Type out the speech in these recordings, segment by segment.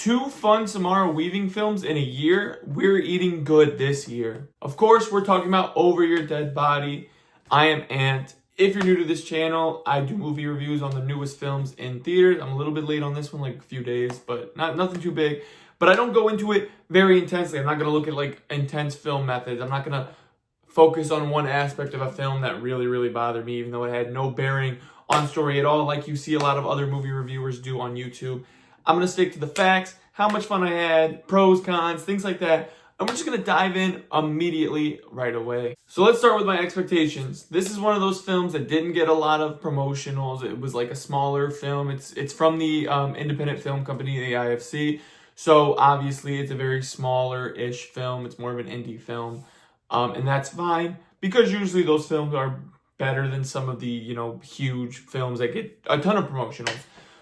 2 fun Samara Weaving films in a year. We're eating good this year. Of course, we're talking about Over Your Dead Body. I am Ant. If you're new to this channel, I do movie reviews on the newest films in theaters. I'm a little bit late on this one, like a few days, but nothing too big. But I don't go into it very intensely. I'm not going to look at like intense film methods. I'm not going to focus on one aspect of a film that really bothered me, even though it had no bearing on story at all, like you see a lot of other movie reviewers do on YouTube. I'm going to stick to the facts, how much fun I had, pros, cons, things like that. And we're just going to dive in immediately right away. So let's start with my expectations. This is one of those films that didn't get a lot of promotionals. It was like a smaller film. It's from the independent film company, the IFC. So obviously it's a very smaller-ish film. It's more of an indie film. And that's fine, because usually those films are better than some of the, huge films that get a ton of promotionals.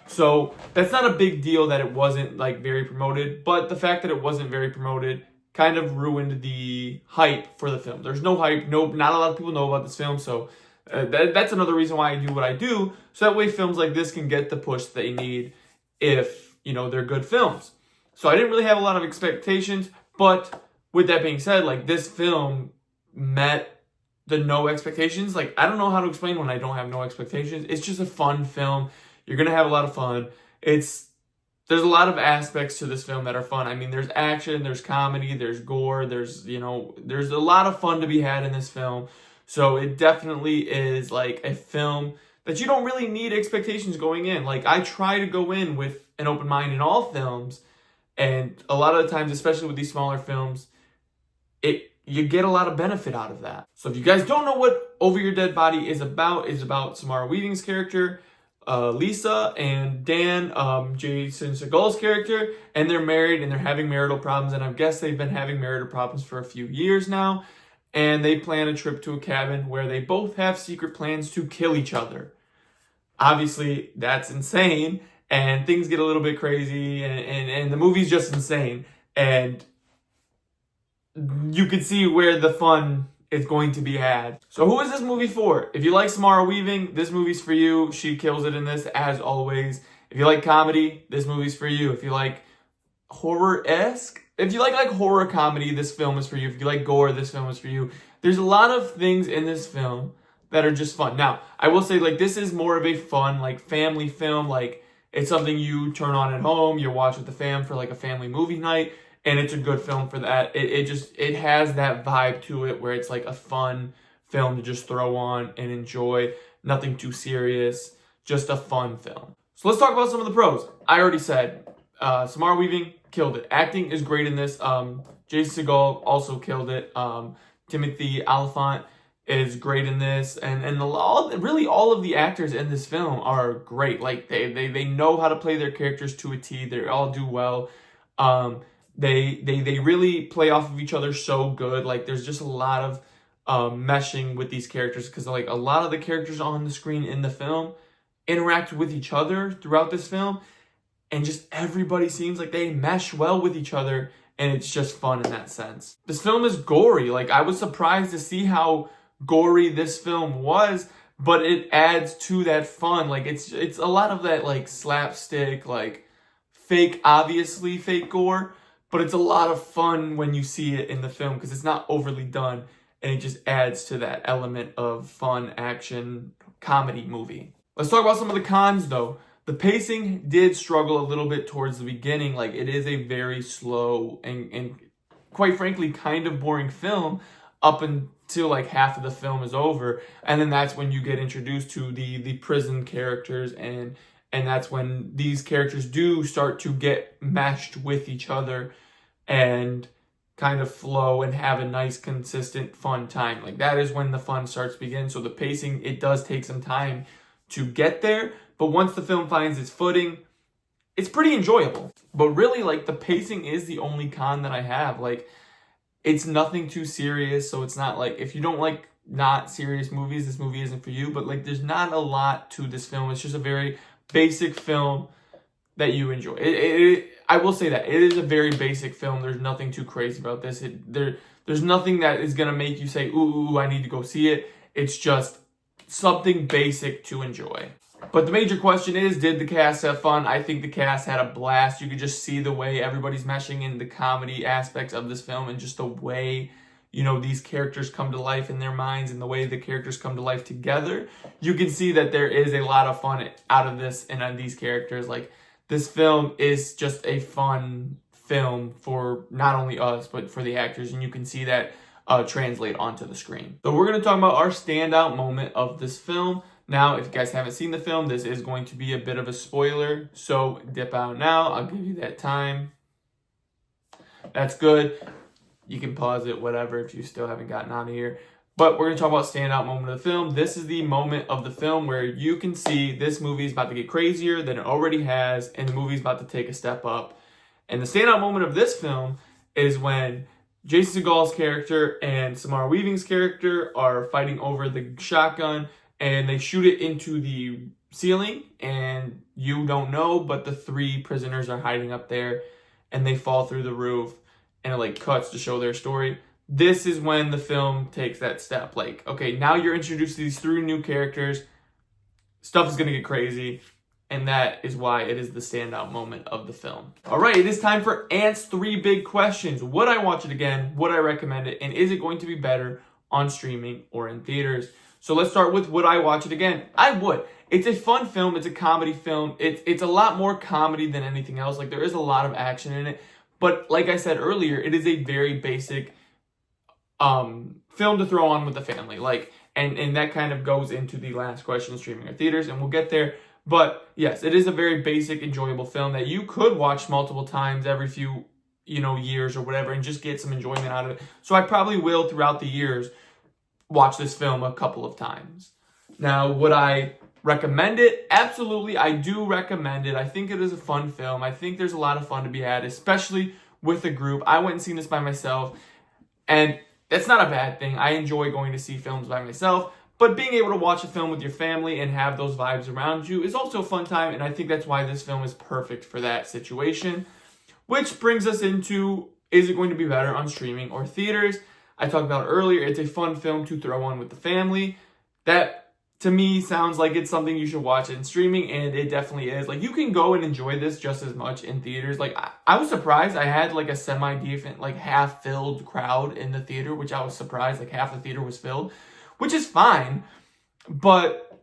So that's not a big deal that it wasn't like very promoted, but the fact that it wasn't very promoted kind of ruined the hype for the film. There's no hype, not a lot of people know about this film, so that's another reason why I do what I do, so that way films like this can get the push they need if, they're good films. So I didn't really have a lot of expectations, but with that being said, like, this film met the no expectations. Like, I don't know how to explain when I don't have no expectations. It's just a fun film. You're going to have a lot of fun. There's a lot of aspects to this film that are fun. I mean, there's action, there's comedy, there's gore, there's a lot of fun to be had in this film. So it definitely is like a film that you don't really need expectations going in. Like, I try to go in with an open mind in all films, and a lot of the times, especially with these smaller films, you get a lot of benefit out of that. So if you guys don't know what Over Your Dead Body is about Samara Weaving's character, Lisa, and Dan, Jason Segel's character, and they're married and they're having marital problems, and I guess they've been having marital problems for a few years now, and they plan a trip to a cabin where they both have secret plans to kill each other. Obviously, that's insane, and things get a little bit crazy, and the movie's just insane, and you can see where the fun is going to be had. So who is this movie for? If you like Samara Weaving, this movie's for you. She kills it in this, as always. If you like comedy, this movie's for you. If you like horror-esque, if you like horror comedy, this film is for you. If you like gore, this film is for you. There's a lot of things in this film that are just fun. Now, I will say, like, this is more of a fun, like, family film. Like, it's something you turn on at home, you watch with the fam for, like, a family movie night. And it's a good film for that. It has that vibe to it where it's like a fun film to just throw on and enjoy. Nothing too serious, just a fun film. So let's talk about some of the pros. I already said, Samara Weaving killed it. Acting is great in this. Jason Segel also killed it. Timothy Olyphant is great in this. And really all of the actors in this film are great. Like, they know how to play their characters to a T. They all do well. They really play off of each other so good. Like, there's just a lot of meshing with these characters, because like a lot of the characters on the screen in the film interact with each other throughout this film, and just everybody seems like they mesh well with each other, and it's just fun in that sense. This film is gory. Like, I was surprised to see how gory this film was, but it adds to that fun. Like, it's a lot of that like slapstick, like fake, obviously fake gore. But it's a lot of fun when you see it in the film, because it's not overly done, and it just adds to that element of fun, action, comedy movie. Let's talk about some of the cons, though. The pacing did struggle a little bit towards the beginning. Like, it is a very slow and quite frankly, kind of boring film up until like half of the film is over. And then that's when you get introduced to the prison characters, and that's when these characters do start to get meshed with each other and kind of flow and have a nice, consistent, fun time. Like, that is when the fun starts to begin. So the pacing, it does take some time to get there, but once the film finds its footing, it's pretty enjoyable. But really, like, the pacing is the only con that I have. Like, it's nothing too serious, so it's not like, if you don't like not serious movies, this movie isn't for you. But like, there's not a lot to this film. It's just a very basic film that you enjoy. I will say that it is a very basic film. There's nothing too crazy about this. There's nothing that is gonna make you say, ooh, I need to go see it. It's just something basic to enjoy. But the major question is, did the cast have fun? I think the cast had a blast. You could just see the way everybody's meshing in the comedy aspects of this film and just the way, these characters come to life in their minds and the way the characters come to life together. You can see that there is a lot of fun out of this and on these characters. Like, this film is just a fun film for not only us, but for the actors. And you can see that translate onto the screen. So we're going to talk about our standout moment of this film. Now, if you guys haven't seen the film, this is going to be a bit of a spoiler, so dip out now. I'll give you that time. That's good. You can pause it, whatever, if you still haven't gotten out of here. But we're going to talk about standout moment of the film. This is the moment of the film where you can see this movie is about to get crazier than it already has, and the movie's about to take a step up. And the standout moment of this film is when Jason Segal's character and Samara Weaving's character are fighting over the shotgun, and they shoot it into the ceiling, and you don't know, but the 3 prisoners are hiding up there, and they fall through the roof, and it cuts to show their story. This is when the film takes that step. Okay, now you're introduced to these 3 new characters. Stuff is going to get crazy, and that is why it is the standout moment of the film. All right, it is time for Ant's 3 big questions. Would I watch it again? Would I recommend it? And is it going to be better on streaming or in theaters? So let's start with, would I watch it again? I would. It's a fun film. It's a comedy film. It's a lot more comedy than anything else. There is a lot of action in it. But like I said earlier, it is a very basic film to throw on with the family. And that kind of goes into the last question, streaming or theaters, and we'll get there. But yes, it is a very basic, enjoyable film that you could watch multiple times every few, years or whatever, and just get some enjoyment out of it. So I probably will, throughout the years, watch this film a couple of times. Now, would I recommend it? Absolutely, I do recommend it. I think it is a fun film. I think there's a lot of fun to be had, especially with a group. I went and seen this by myself, and that's not a bad thing. I enjoy going to see films by myself, but being able to watch a film with your family and have those vibes around you is also a fun time, and I think that's why this film is perfect for that situation. Which brings us into, is it going to be better on streaming or theaters? I talked about earlier, it's a fun film to throw on with the family. That, to me, sounds like it's something you should watch in streaming, and it definitely is. You can go and enjoy this just as much in theaters. I was surprised. I had, a semi-decent, half-filled crowd in the theater, which I was surprised. Half the theater was filled, which is fine. But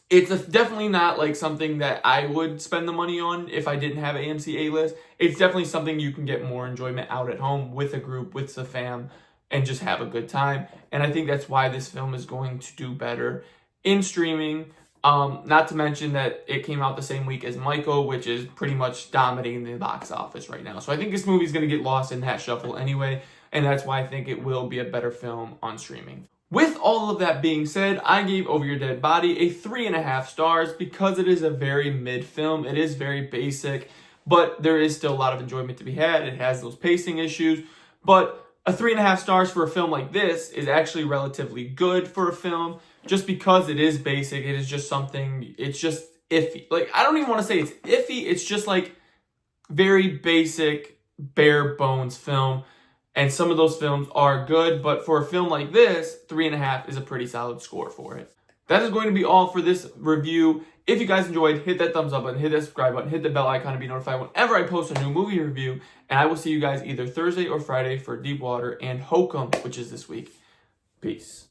it's definitely not, something that I would spend the money on if I didn't have AMC A-List. It's definitely something you can get more enjoyment out at home with a group, with the fam, and just have a good time. And I think that's why this film is going to do better in streaming. Not to mention that it came out the same week as Michael, which is pretty much dominating the box office right now. So I think this movie is going to get lost in that shuffle anyway, and that's why I think it will be a better film on streaming. With all of that being said, I gave Over Your Dead Body a 3.5 stars because it is a very mid film. It is very basic, but there is still a lot of enjoyment to be had. It has those pacing issues, but a 3.5 stars for a film like this is actually relatively good for a film, just because it is basic. It is just something, it's just iffy. I don't even want to say it's iffy. It's just very basic, bare bones film. And some of those films are good, but for a film like this, 3.5 is a pretty solid score for it. That is going to be all for this review. If you guys enjoyed, hit that thumbs up button, hit that subscribe button, hit the bell icon to be notified whenever I post a new movie review. And I will see you guys either Thursday or Friday for Deep Water and Hokum, which is this week. Peace.